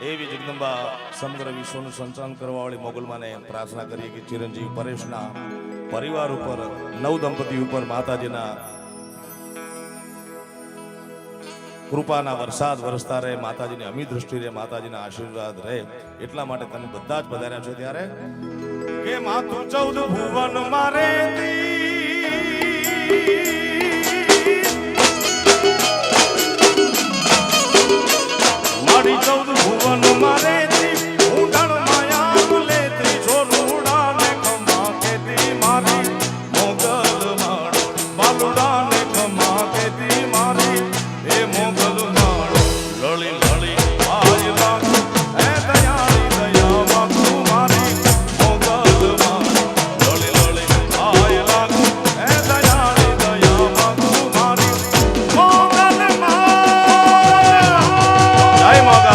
એવી જગદંબા સમગ્ર વિશ્વનું સંચાલન કરવાવાળી મોગલમાને પ્રાર્થના કરીએ કે ચિરંજીવ પરેશના પરિવાર ઉપર નવ દંપતી ઉપર માતાજીના કૃપાના વરસાદ વરસતા રહે, માતાજીની અમી દૃષ્ટિ રહે, માતાજીના આશીર્વાદ રહે. એટલા માટે તમે બધા જ પધાર્યા છો ત્યારે કે માતું 14 ભુવન મારે મારી 14 ભુવન મારે ઊંડાણ માયા બોલે ત્રિશોરુડા ને ખમા કેતી મારી મોગલ માળો બાલુડા ને ખમા કેતી મારી એ મોગલ માળો લળી લળી આય લાગુ હે દયાળી દયા માગુ મારી મોગલ માળો લળી લળી આય લાગુ હે દયાળી દયા માગુ મારી મોગલ માળો. જય મોગલ.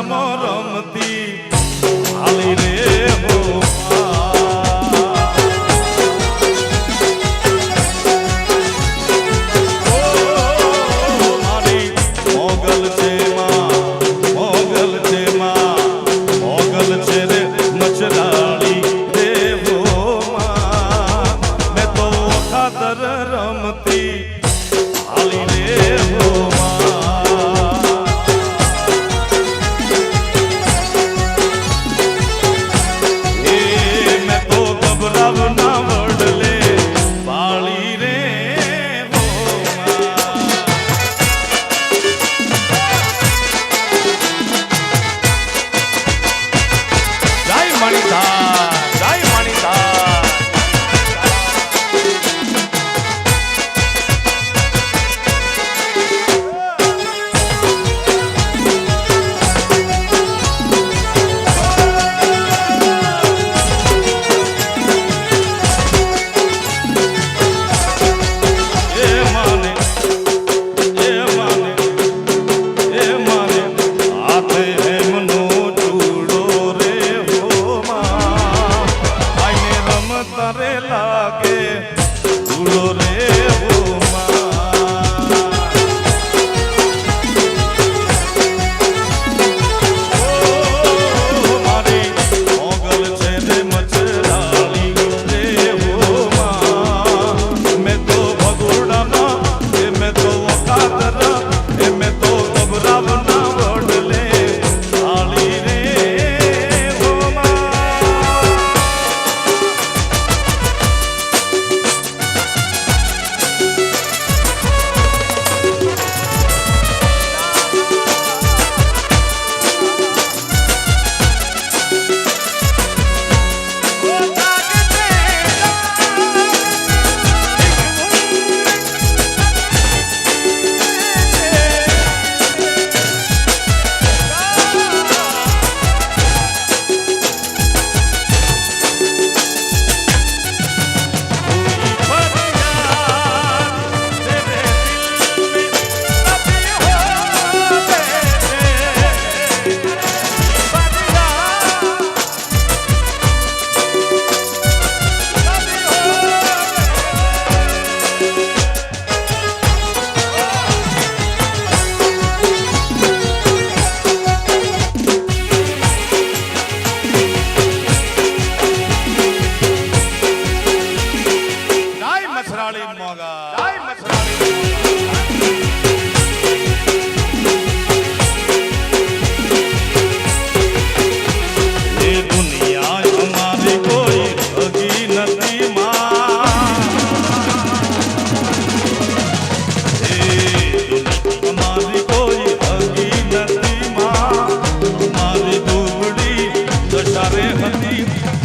મચરામાં રમતી હાલી રે હો મારી મોગલ છે મોગલ છે મોગલ છે રે મચરાળી રે હો મેં તો ખાતર રમતી હાલી રે હો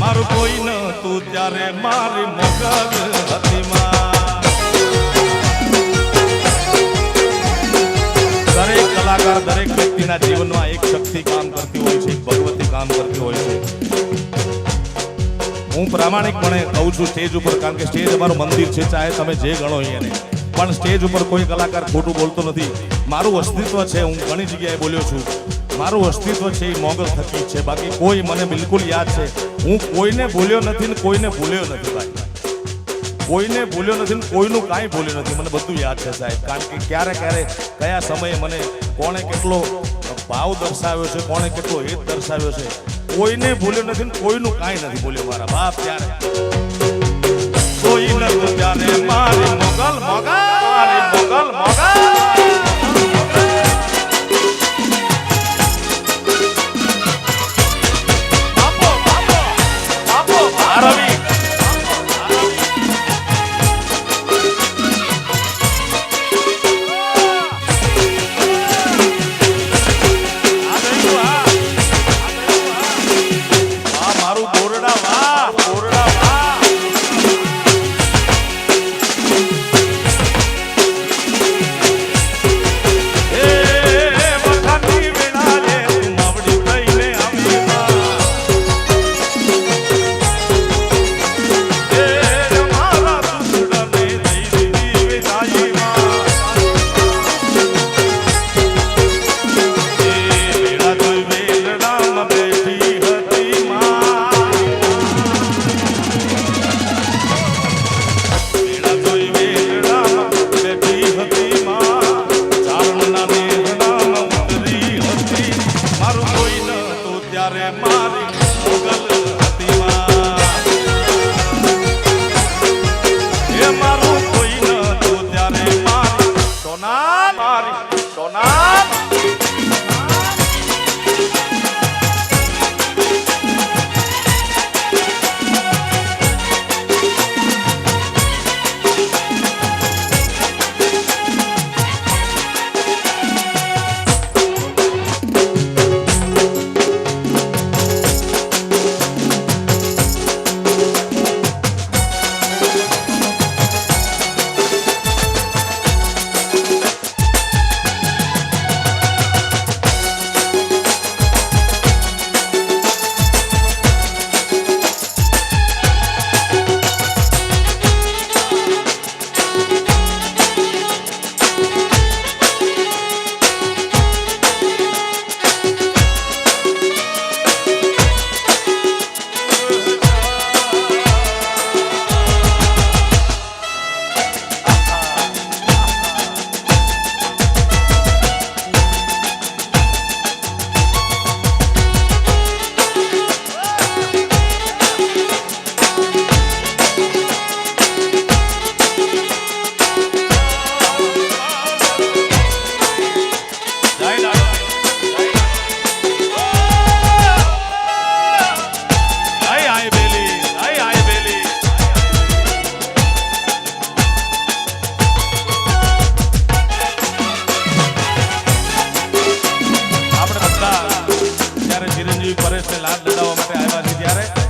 મારું કોઈ ન તું ત્યારે મારી મોગલ હતી દરેક કલાકાર દરેક વ્યક્તિના જીવનમાં એક શક્તિ કામ કરતી હોય છે, એક ભગવતી કામ કરતી હોય છે. હું પ્રામાણિકપણે કહું છું સ્ટેજ ઉપર, કારણ કે સ્ટેજ અમારું મંદિર છે, ચાહે તમે જે ગણો એને, પણ સ્ટેજ ઉપર કોઈ કલાકાર ખોટું બોલતો નથી. મારું અસ્તિત્વ છે, હું ઘણી જગ્યાએ બોલ્યો છું, મારું અસ્તિત્વ છે એ મોગલ થકી છે. બાકી કોઈ મને બિલકુલ યાદ છે, હું કોઈને બોલ્યો નથી ને કોઈને ભૂલ્યો નથી ભાઈ, કોઈને ભૂલ્યો નથી ને કોઈનું કાંઈ ભૂલ્યો નથી. મને બધું યાદ છે સાહેબ, કારણ કે ક્યારે ક્યારે કયા સમયે મને કોણે કેટલો ભાવ દર્શાવ્યો છે, કોણે કેટલો હિત દર્શાવ્યો છે. કોઈને ભૂલ્યો નથી ને કોઈનું કાંઈ નથી ભૂલ્યો મારા બાપ. ત્યારે કોઈ નતું ત્યારે મારી મોગલ મોગલ, મારી મોગલ મોગલ. ત્યારે મારી મોગલ હતી માં એ મારું કોઈ નતું ત્યારે મારી સોના પરેશને લાડ લડાવવા માટે આવ્યા છે ત્યારે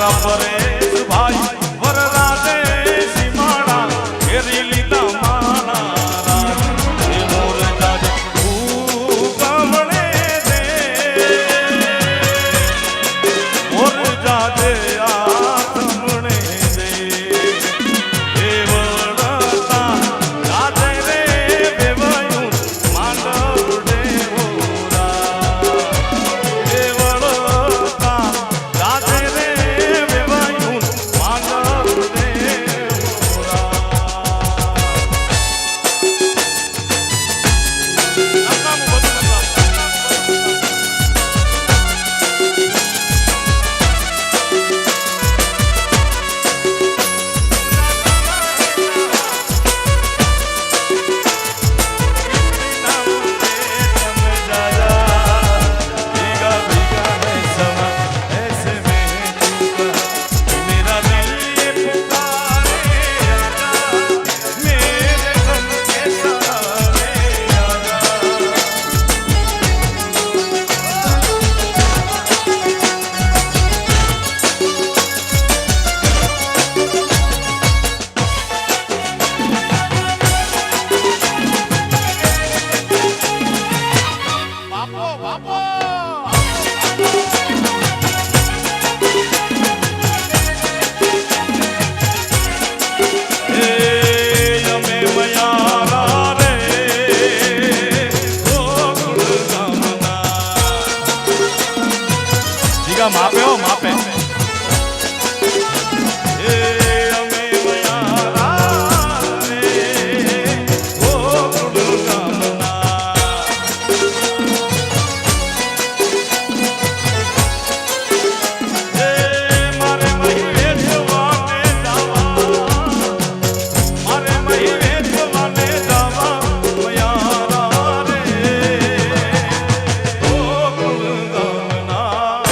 મારા પરેશભાઈ વરરાજે સીમાડા ઘેરી લીધા માણા એ મોર જાજે ઉગમણે દે મોર જાજે આથમણે દે એ વળતા જાજે રે વેવાયું માંડવડે ઓરા એ વળતા જાજે રે વેવાયું માંડવડે ઓરા નાકામું બધું માપે હો માપે એ અમે મયારા રે ગોકુળ ગામના એ મારે મહી વેચવાને જાવા મારે મહી વેચવાને જાવા મયારા રે ગોકુળ ગામના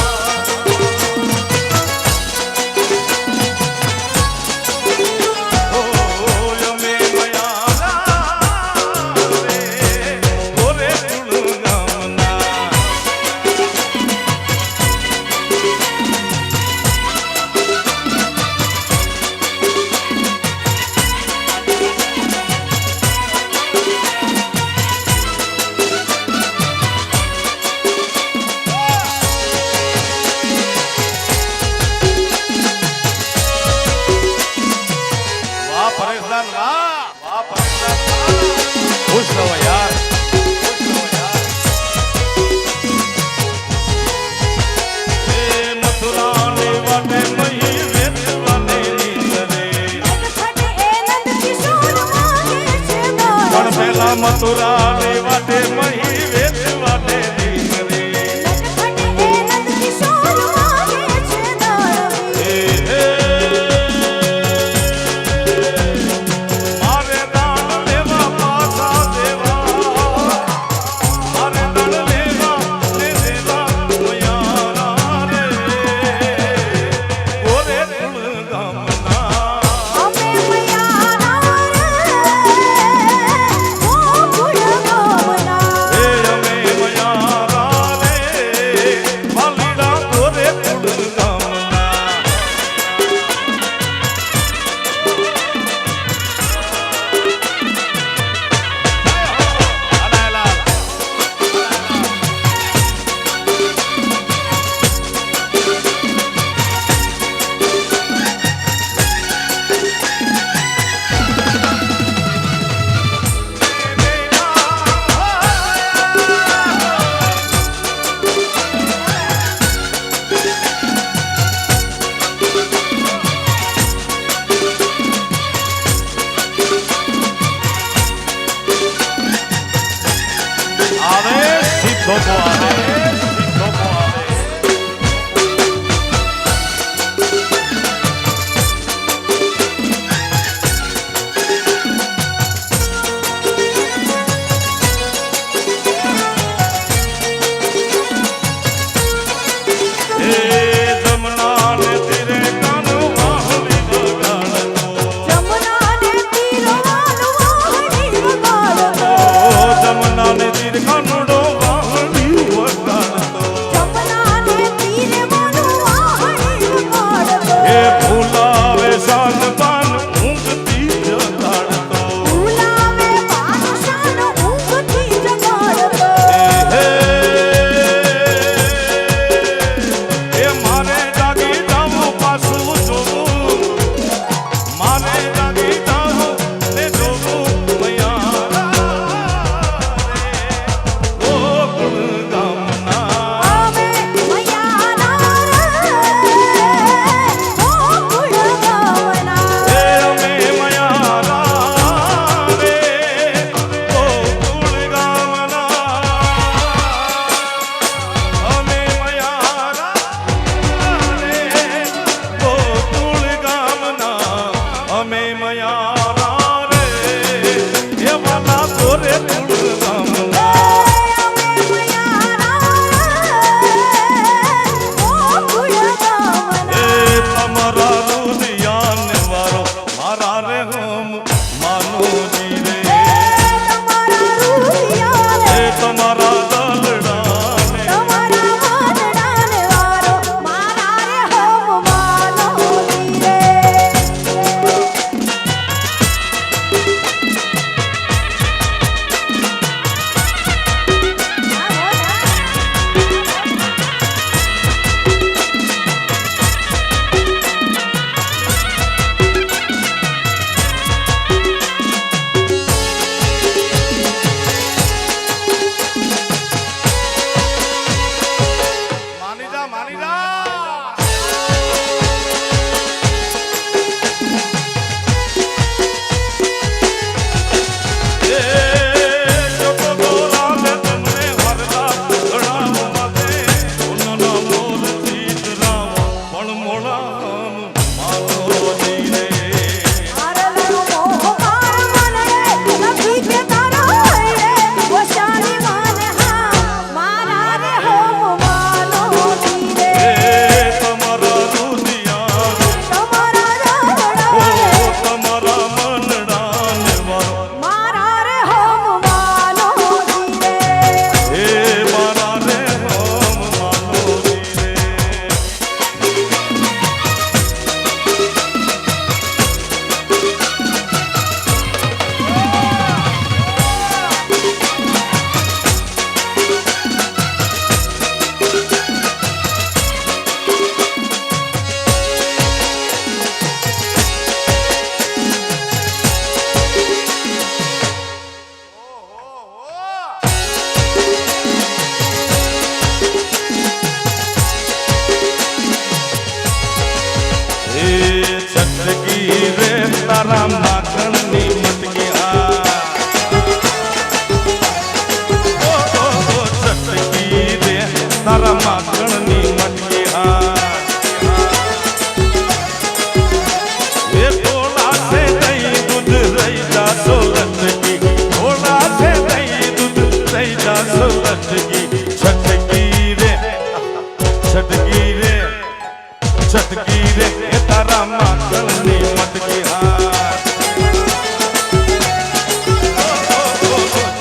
છટકી રે એ તારા માખણની મટકી હા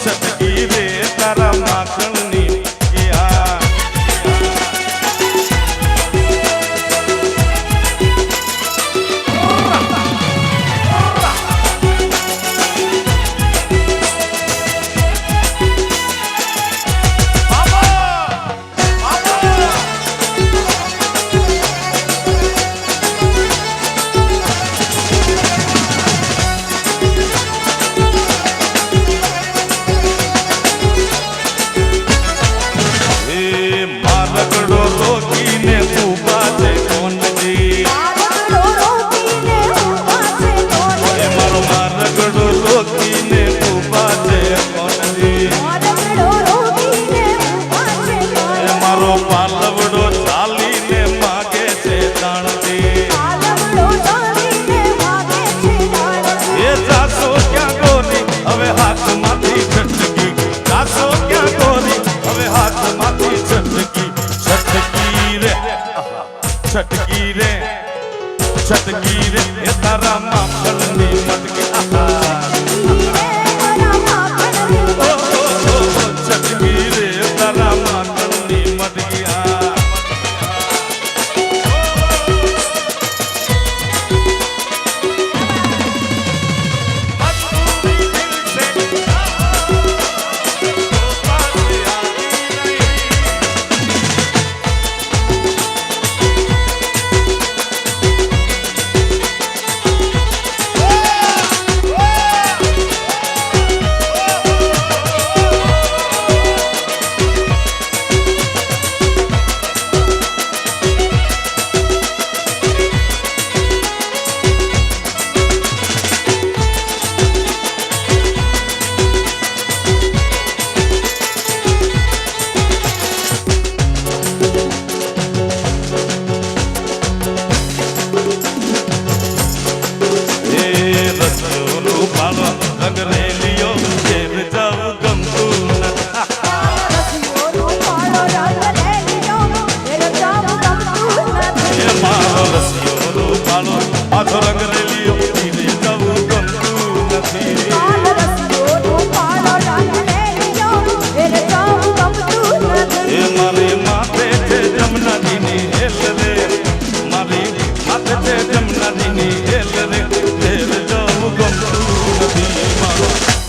છટકી રે તારા માખણની મટકી હા છટકી રે છટકી રે એ તારા માખણની મટકી છટકી રે તારા માખણની મટકી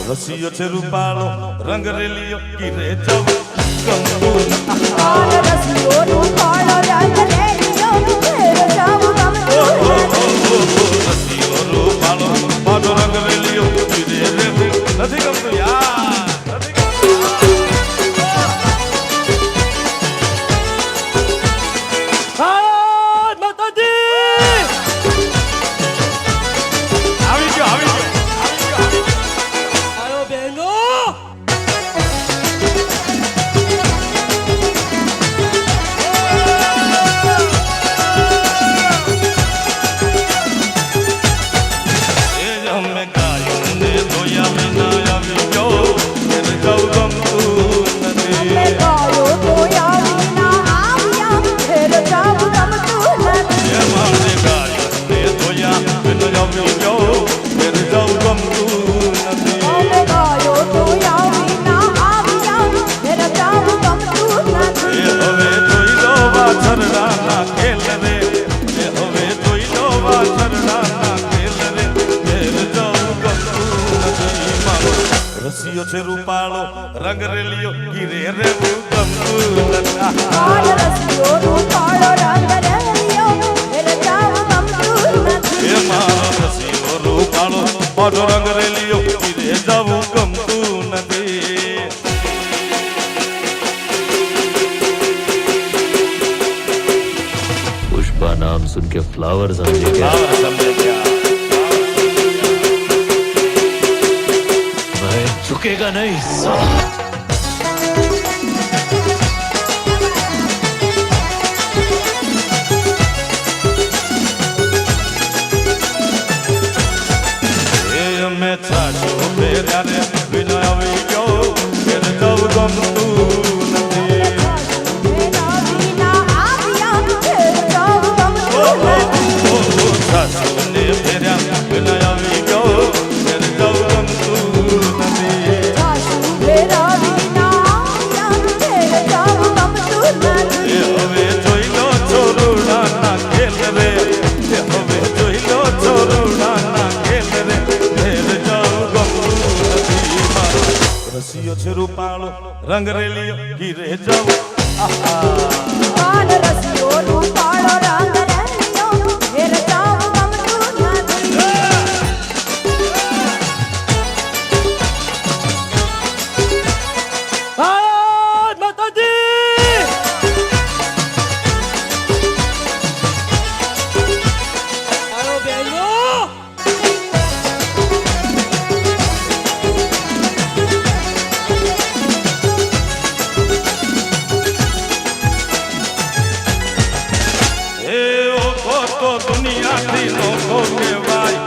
રસિયો છે રૂપાળો રંગ રેલિયો કિરે જવું ગમતું રસિયો રૂપાળો રંગ રેલિયો કિરે જવું ગમતું રસિયો રૂપાળો પાડો રંગ રેલિયો કિરે રેવું નથી ગમતું યાર રસિયો છે રૂપાળો રંગ રેલિયો ગીરે રેવું ગમતું રસિયો રૂપાળો રંગ રેલિયો ગીરે જવું ગમતું નથી રસિયો રૂપાળો પાડો રંગ રેલિયો ગીરે જવું ગમતું નથી पुष्पा नाम सुन के फ्लावर समझे क्या मैं झुकेगा नहीं साला मैं छाछो मेरा रे बिना अभी क्यों फिर जब गमતું નથી રંગ રેલીઓ ઘીરે જાઉં કાન રસિયો રૂપાળો રંગ રેલિયો ઘેર જાઉં ગમતું નથી ભારત માતાજી આવો બેનો એ ઓખો તો દુનિયાથી નોખો કહેવાય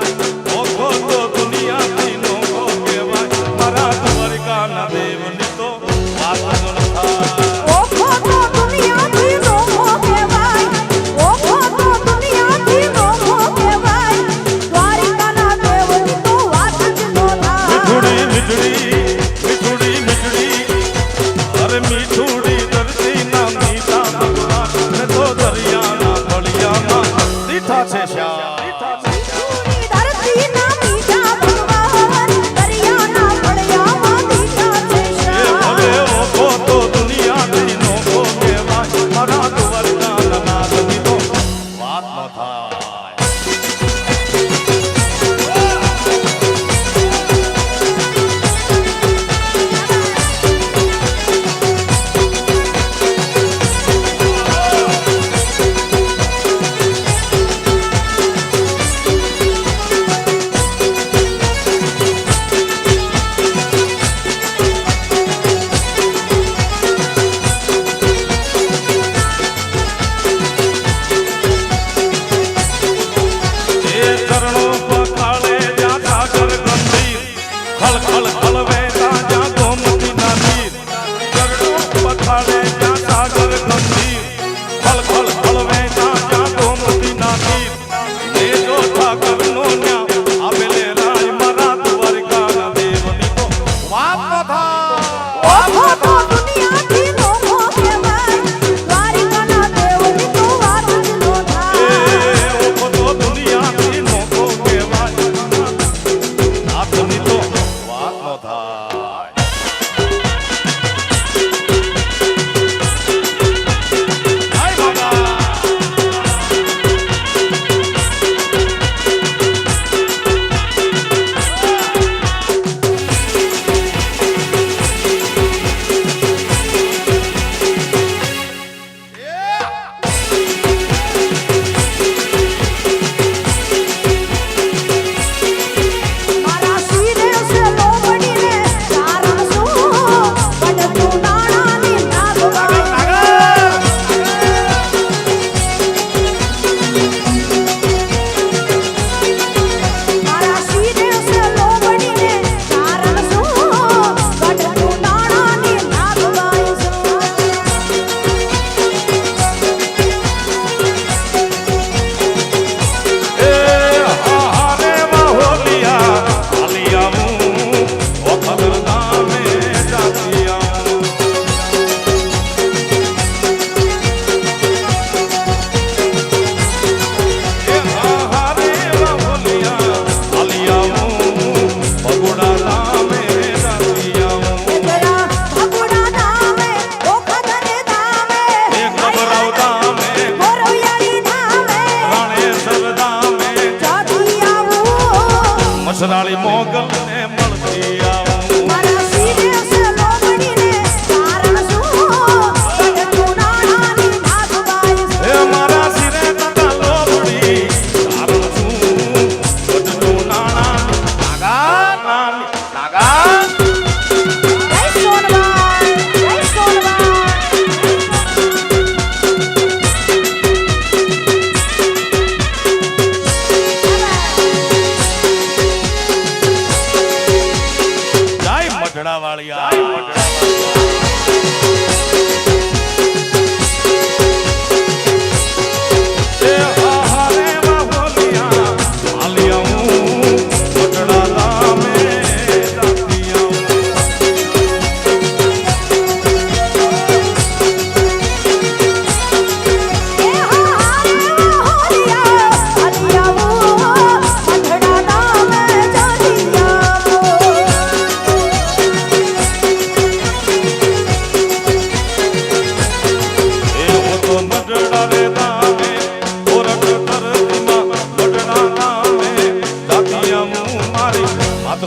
ઓખો તો દુનિયાથી નોખો કહેવાય મારા દ્વારકાના દેવની તો વાત ન થાય ઓખો તો દુનિયાથી નોખો કહેવાય ઓખો તો દુનિયાથી નોખો કહેવાય દ્વારિકાના દેવની તો વાત જ નો થાય મીઠુડી અરે મીઠુડી ધરતી ના મીઠા ભગવાન ને તો દરિયાના ફળિયામાં દીઠા છે શ્યામ મીઠુડી ધરતીના મીઠા ભગવાન દરિયાના ફળિયામાં દીઠા છે એ શ્યામ ભલે ઓખો તો દુનિયાથી નોખો કહેવાય મારા દ્વારકાના નાથની તો વાત ન થાય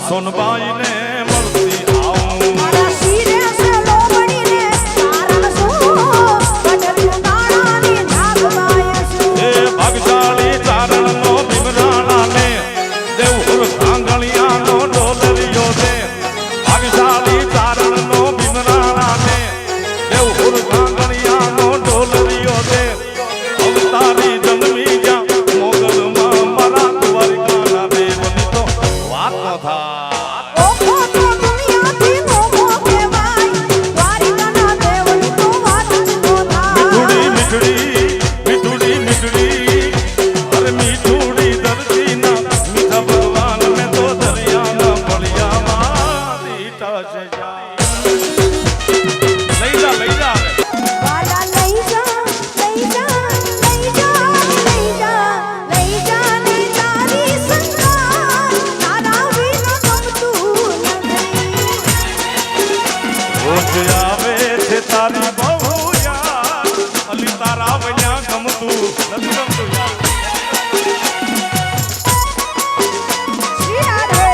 સોનબાઈ ને મળતી આવું મારા શિરે છે લોમડીને કારણ શું કટરી તાળાની જાગવાય શું એ ભાગશાળી ચારણ નો ભીમરાણા ને દેવહુર આંગણિયા નો ડોલરિયો દે ભાગશાળી ચારણ નો ભીમરાણા ને દેવહુર આંગણિયા નો ડોલરિયો દે અવતારી જન્મી ગયા મોગલમાં મારા દ્વારિકાના દેવની તો વાત ન થાય ઓખો તો દુનિયાથી મોમો કહેવાય દ્વારિકાના દેવની તો વાત જ નો થાય મીઠુડી મીઠુડી અરે મીઠુડી ધરતી ના મીઠા ભગવાન મેં તો દરિયાના ફળિયામાં દીટા છે લઈ જા હવે. વાલા લઈ જા લઈ જા લઈ જા લઈ જા લઈ જા ને તારી સંગાત તારા વિના ગમતું નથી રોજ આવે છે તારી બહુ યાર અલી તારા વયા ગમતું નથી ગમતું યાર શ્રી રાધે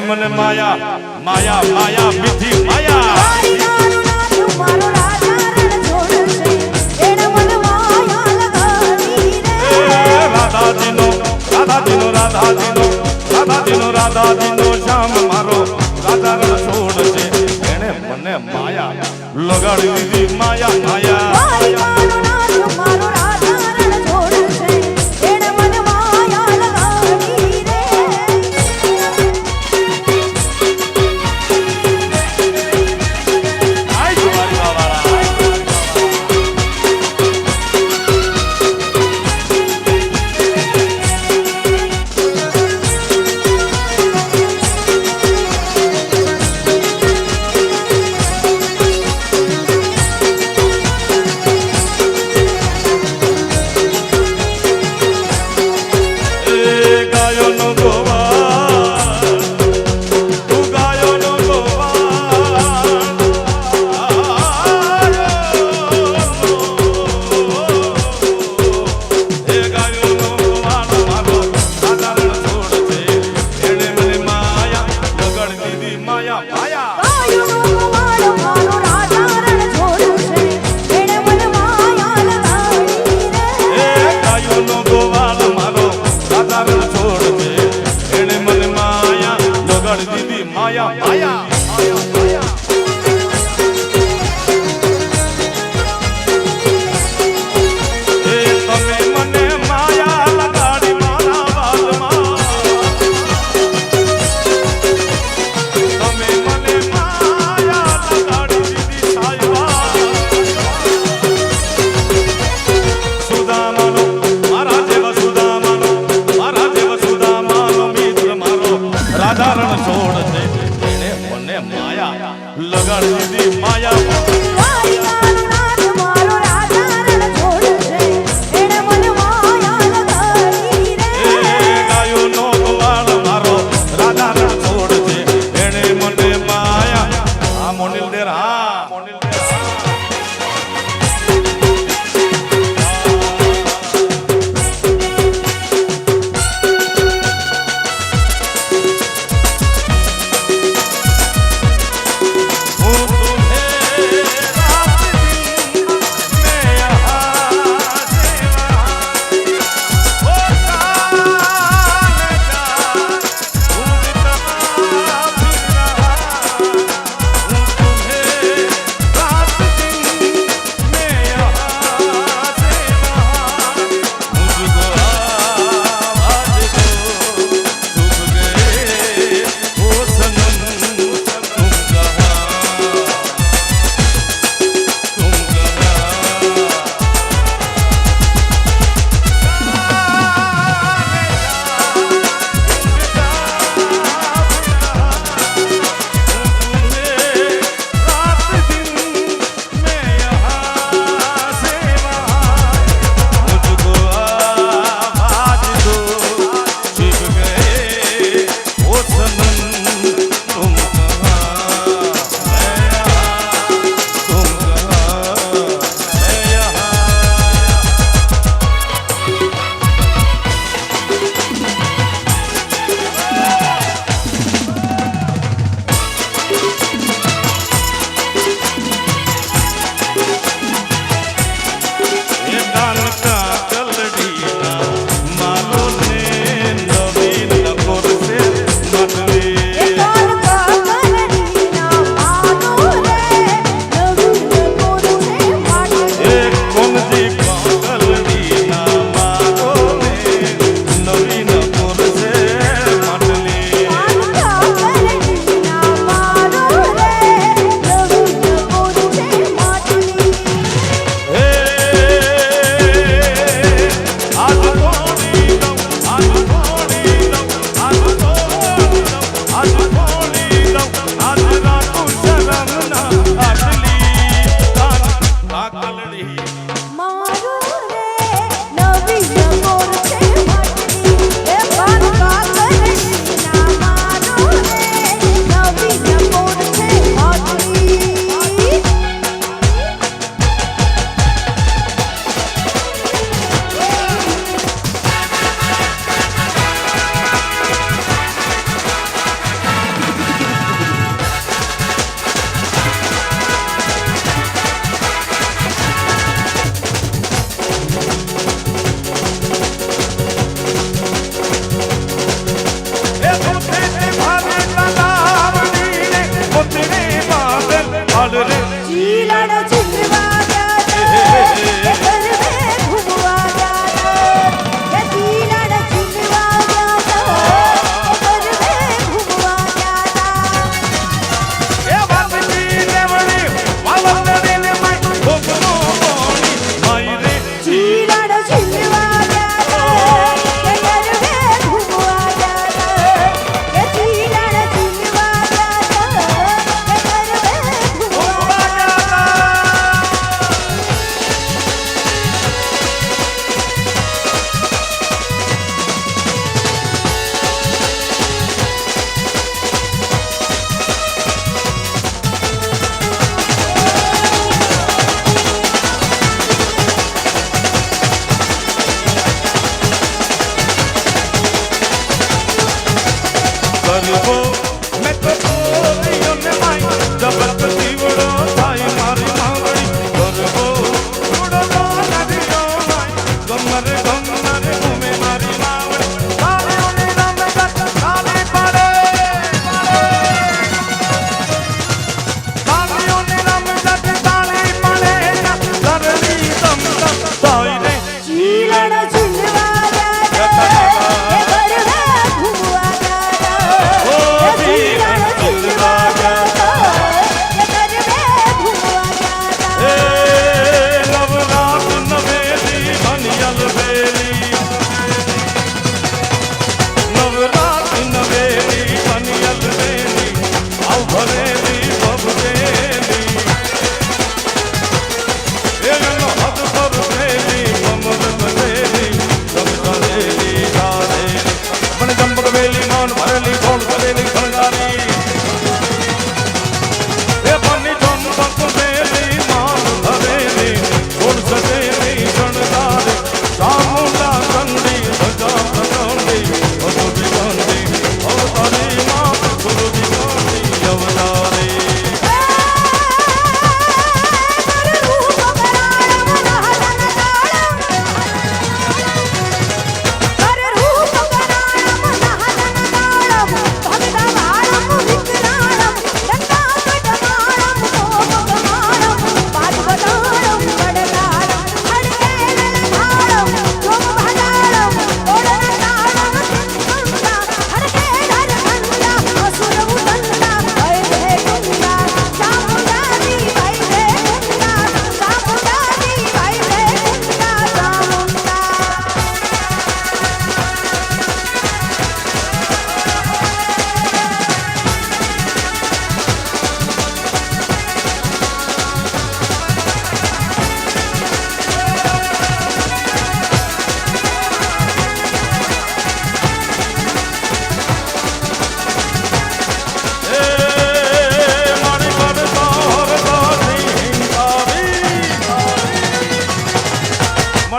મને માયા માયા માયા બીધી માયા દ્વારિકાનો નાથ મારો રાજા રણ છોડશે એણે મને માયા લગાડી રે રાધાજીનો શ્યામ મારો રાધા રણ છોડશે એને મને માયા લગાડી દીધી માયા માયા દ્વારિકાનો નાથ મારો રાજા રણ છોડશે એણે મને માયા લગાડી રે આય દ્વારિકાવાળા માયા માયા તમે મને માયા લગાડી મારા વાલમાં તમે મને માયા લગાડી દીધી સાયવા સુદામાનો મારા જેવા સુદામાનો મિત્ર મારો રાધા રણ છોડ છે એને મને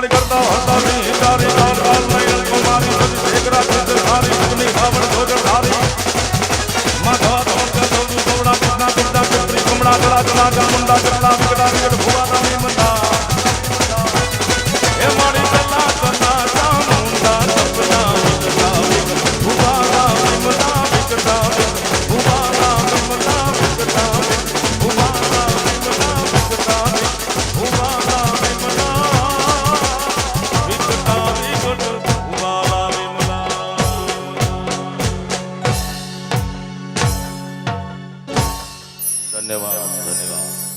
મારી કરતા હતા ની તારી કાલ કાલ નયન કુમારી બધી ભેગરા ચિત્ર ધારી અગ્નિ ભાવન ધોજર ધારી માધવા ધોજર ધોજુ ગોવડા કૃષ્ણા કૃષ્ણા કૃત્રી કમળા ગળા ગળા ચામુંડા ગળા વિકટા વિકટ ભુવા નામી મંદા એ મારી ગળા ગળા ચામુંડા સપના વિકટા વિકટ ભુવા નામી મંદા વિકટા વિકટ ભુવા નામી મંદા વિકટા વિકટ ભુવા નામી મંદા વિકટા વિકટ ભુવા નામી મંદા વિકટા વિકટ ભુવા નામી મંદા ધન્યવાદ ધન્યવાદ